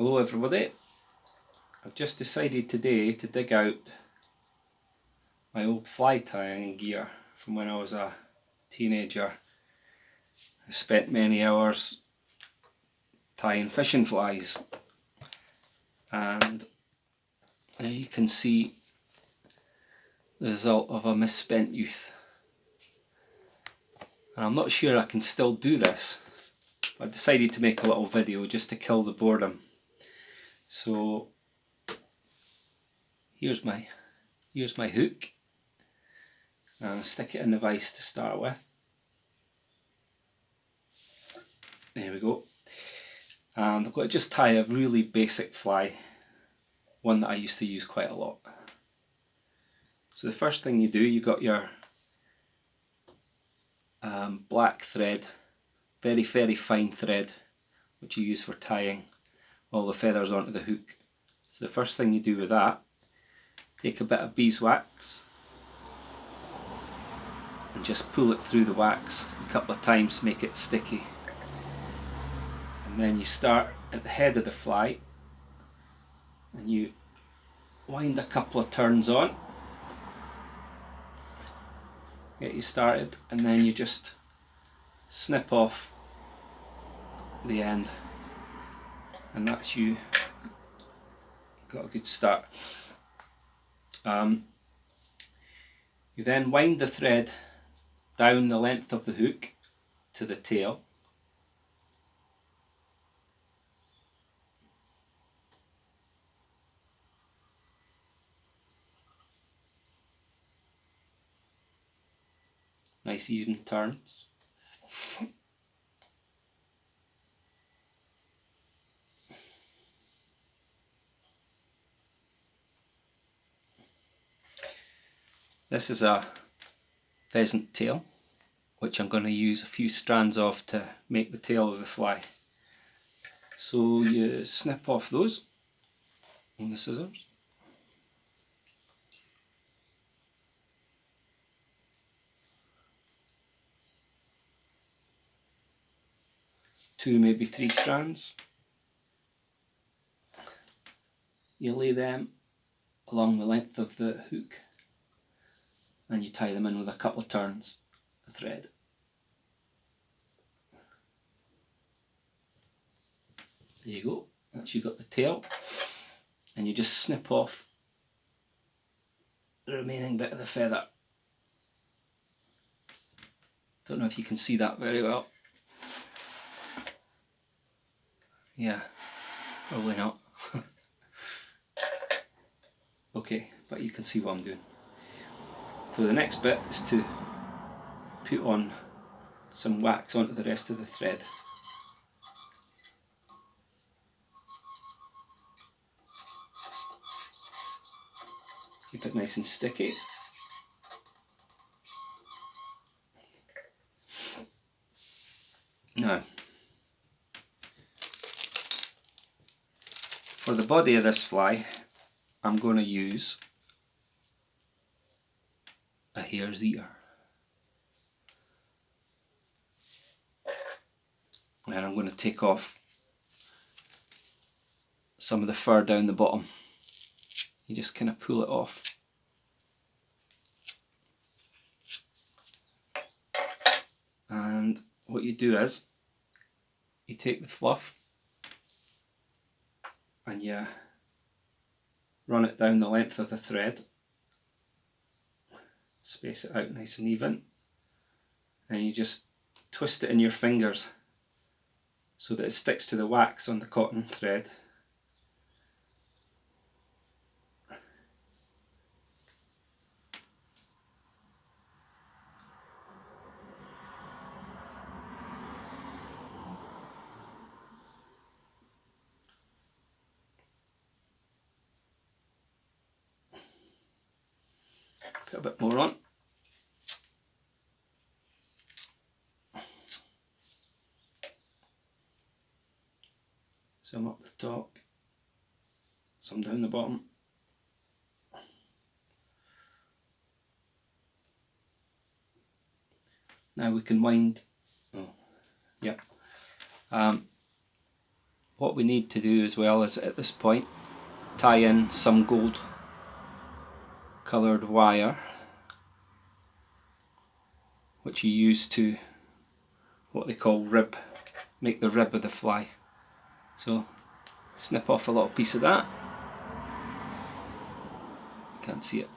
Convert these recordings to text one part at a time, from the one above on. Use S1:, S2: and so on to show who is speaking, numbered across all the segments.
S1: Hello everybody, I've just decided today to dig out my old fly tying gear from when I was a teenager. I spent many hours tying fishing flies, and there you can see the result of a misspent youth. And I'm not sure I can still do this. I decided to make a little video just to kill the boredom. So here's my hook. I'll stick it in the vise to start with. There we go. And I've got to just tie a really basic fly, one that I used to use quite a lot. So the first thing you do, you got your black thread, very fine thread, which you use for tying all the feathers onto the hook. So the first thing you do with that, take a bit of beeswax and just pull it through the wax a couple of times to make it sticky. And then you start at the head of the fly and you wind a couple of turns on, get you started, and then you just snip off the end, and that's you got a good start. You then wind the thread down the length of the hook to the tail. Nice even turns. This is a pheasant tail, which I'm going to use a few strands of to make the tail of the fly. So you snip off those on the scissors. Two, maybe three strands. You lay them along the length of the hook and you tie them in with a couple of turns of thread. There you go, that's you got the tail, and you just snip off the remaining bit of the feather. Don't know if you can see that very well. Yeah, probably not. Okay, but you can see what I'm doing. So the next bit is to put on some wax onto the rest of the thread. Keep it nice and sticky. Now, for the body of this fly, I'm going to use a hare's ear. And I'm going to take off some of the fur down the bottom. You just kind of pull it off. And what you do is, you take the fluff and you run it down the length of the thread, space it out nice and even, and you just twist it in your fingers so that it sticks to the wax on the cotton thread. Put a bit more on. Some up the top, some down the bottom. Now we can wind, what we need to do as well is at this point tie in some gold coloured wire, which you use to what they call rib, make the rib of the fly. So snip off a little piece of that. Can't see it.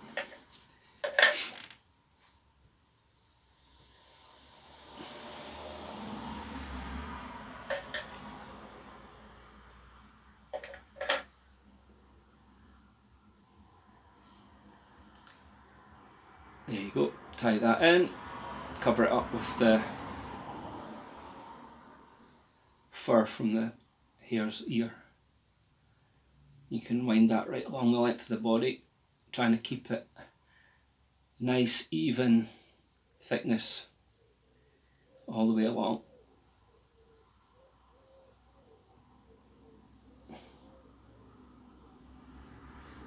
S1: There you go, tie that in, cover it up with the fur from the hare's ear. You can wind that right along the length of the body, trying to keep it nice, even thickness all the way along.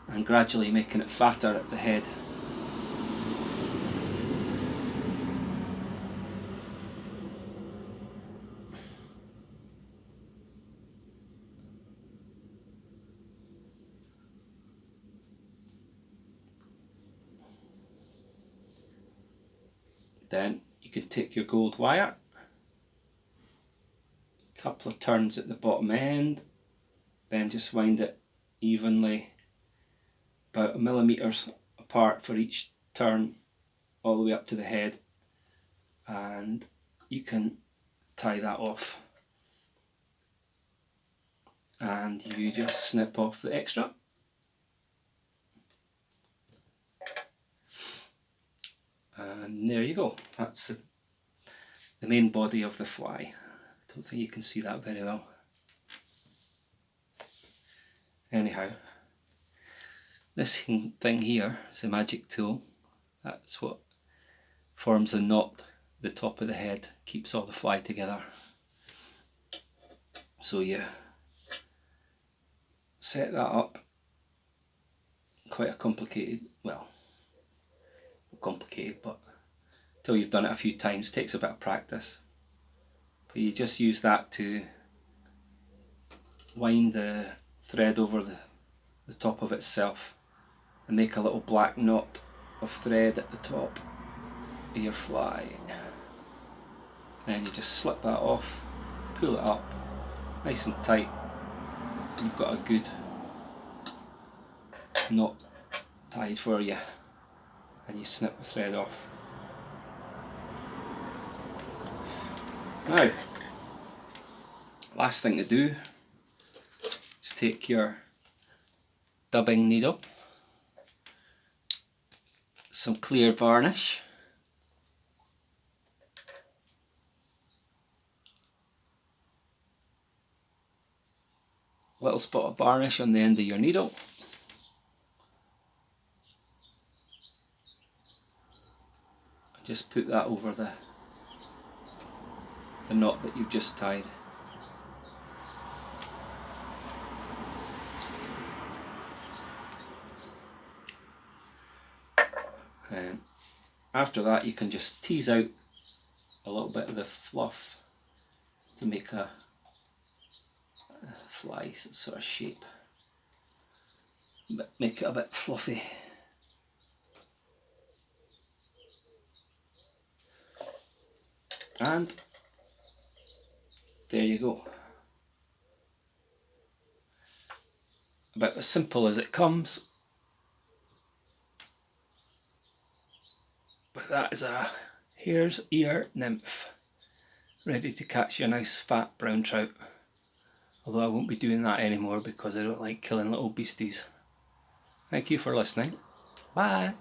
S1: And gradually making it fatter at the head. Then you can take your gold wire, a couple of turns at the bottom end, then just wind it evenly about 1 millimeters apart for each turn all the way up to the head, and you can tie that off and you just snip off the extra. And there you go, that's the main body of the fly. I don't think you can see that very well. Anyhow, this thing here is a magic tool. That's what forms the knot, the top of the head, keeps all the fly together. So you set that up. Quite a complicated, well, not complicated, but until you've done it a few times, takes a bit of practice. But you just use that to wind the thread over the top of itself and make a little black knot of thread at the top of your fly. Then you just slip that off, pull it up nice and tight, and you've got a good knot tied for you, and you snip the thread off. Now, last thing to do is take your dubbing needle, some clear varnish, little spot of varnish on the end of your needle, just put that over the knot that you've just tied. And after that you can just tease out a little bit of the fluff to make a fly sort of shape, but make it a bit fluffy. And there you go. About as simple as it comes. But that is a hare's ear nymph, ready to catch your nice fat brown trout. Although I won't be doing that anymore because I don't like killing little beasties. Thank you for listening. Bye.